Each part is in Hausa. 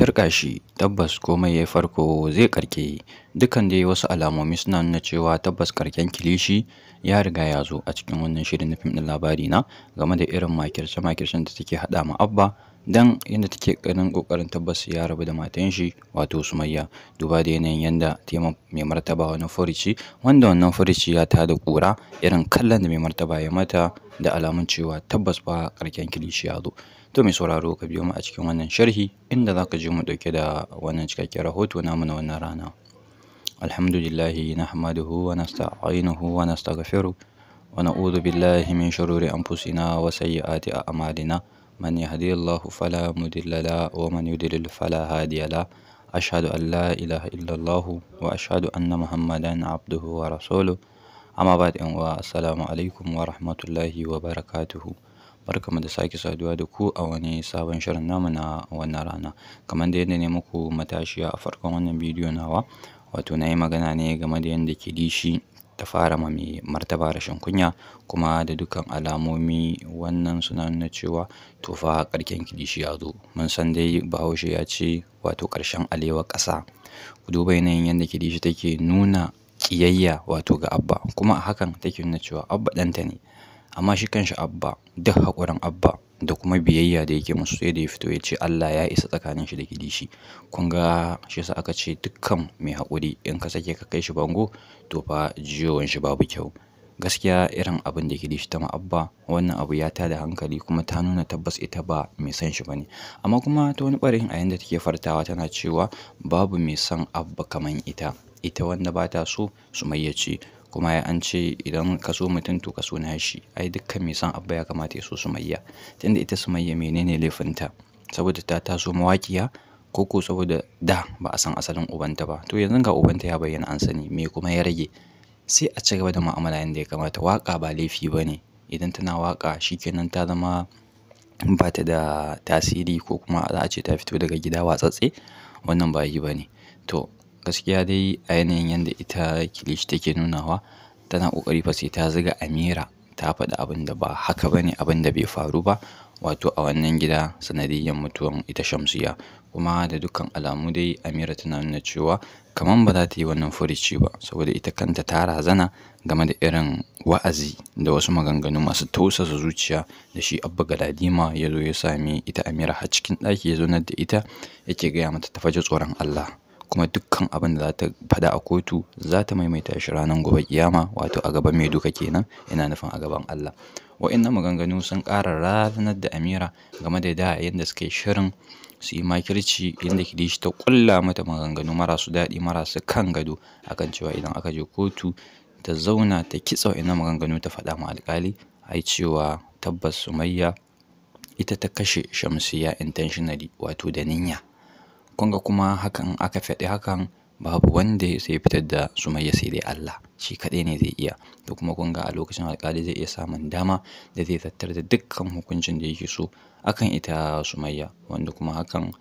Turƙa shi tabbas komai yayi farko zai ƙarke. Dukkan dai wasu alamomi suna nuna cewa tabbas ƙarken kilishi ya riga ya zo a cikin wannan shirin na fim ɗin labari na game da irin makirce-makircen da take haɗa ma Abba dan yadda take ƙoƙarin tabbas ya rabu da matan shi wato Sumayya. Duba da yanayin yanda tema mai martaba wani furici wanda wannan furici ya tada ƙura irin kallon da mai martaba ya mata da alamun cewa tabbas fa ƙarken kilishi ya zo. To mai sauraro ka biyo mu a cikin wannan sharhi inda za ka je mu ɗauke da wannan cikakken rahoto namu na wannan rana. Alhamdulillahi nahmaduhu wa nasta'inuhu wa nastaghfiruh wa na'udhu billahi min shururi anfusina wa sayyiati a'malina. Man yahdihillahu fala mudilla lahu wa man yudlil fala hadiya lahu. Ashhadu an la ilaha illallah wa ashhadu anna Muhammadan abduhu wa rasuluh. Amma ba'd, assalamu alaikum wa rahmatullahi wa barakatuhu. Barkamu da sake saduwa da ku a wani sabon shirin namu na wannan rana. Kamar da yadda ne muku matashiya a farkon wannan bidiyo nawa, wato na yi magana ne game da yadda kilishi ta fara ma mai martaba rashin kunya, kuma da dukkan alamomi wannan suna nuna cewa to fa ƙarken kilishi ya zo. Mun san dai Bahaushe ya ce wato ƙarshen alewa ƙasa. Ku duba yanayin yadda kilishi take nuna ƙiyayya wato ga Abba, kuma a hakan take nuna cewa Abba ɗanta ne. Amma shi kanshi Abba duk haƙurin Abba da kuma biyayya da yake musu sai da ya fito ya ce Allah ya isa tsakanin shi da kilishi. Kun ga shi yasa aka ce dukkan mai haƙuri in ka sake ka kai shi bango to fa jiyowan shi babu kyau. Gaskiya irin abin da kilishi ta ma Abba wannan abu ya tada hankali kuma ta nuna tabbas ita ba mai san shi bane. Amma kuma ta wani ɓarayin a yanda take fartawa tana cewa babu mai san Abba kaman ita. Ita wanda ba ta so Sumayya ce. Kuma an ce idan ka so mutum to ka so nashi. Ai dukkan mai san Abba ya kamata ya so Sumayya. Tunda ita Sumayya menene laifinta? Saboda ta taso mawaƙiya ko saboda da ba a san asalin ubanta ba. To yanzu ga ubanta ya bayyana an sani, me kuma ya rage? Sai a ci gaba da mu'amala yanda ya kamata. Waƙa ba laifi bane. Idan tana waƙa shikenan ta zama ba ta da tasiri ko kuma za a ce ta fito daga gida watsatse, wannan ba yi bane. To gaskiya dai a yanayin yanda ita kilishi take nunawa tana ƙoƙari fa sai ta zuga Amira ta faɗi abin da ba haka bane, abin da bai faru ba wato a wannan gida sanadiyyar mutuwan ita Shamsiyya. Kuma da dukkan alamu dai Amira tana nuna cewa kaman ba za ta yi wannan furici ba saboda ita kanta ta razana game da irin wa'azi da wasu maganganu masu tausasa zuciya da shi Abba Galadima ya zo ya sami ita Amira har cikin ɗaki ya zaunar da ita yake gaya mata ta faji tsoron Allah. Kuma dukkan abin da za ta faɗa a kotu za ta maimaita shi ranar gobe kiyama wato a gaban mai duka kenan, ina nufin a gaban Allah. Wa'innan maganganu sun ƙara razanar da Amira game da yadda suka yi shirin su yi makirci inda kilishi ta ƙulla mata maganganu marasu daɗi marasu kan gado akan cewa idan aka je kotu ta zauna ta kitsa wa'innan maganganu ta faɗa ma alƙali ai cewa tabbas Sumayya ita ta kashe Shamsiyya intentionally wato da niyya. Kunga kuma hakan aka faɗi hakan babu wanda sai fitar da Sumayya sai dai Allah, shi kaɗai ne zai iya. To kuma kunga a lokacin alƙali zai iya samun dama da zai tattar da dukkan hukuncin da yake so akan ita Sumayya, wanda kuma hakan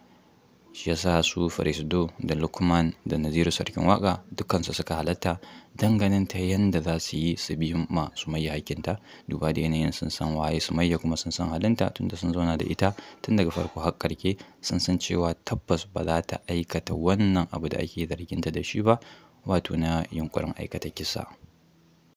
shi yasa su Farisdo da Lukman da Naziru sarkin waƙa dukkansu suka halatta ganin ta yanda za su yi su bi ma Sumayya hakinta. Duba da yanayin sun san waye Sumayya kuma sun san halinta tunda sun zauna da ita tun daga farko har ƙarshe, sun san cewa tabbas ba za ta aikata wannan abu da ake zarginta da shi ba wato na yunƙurin aikata kisa.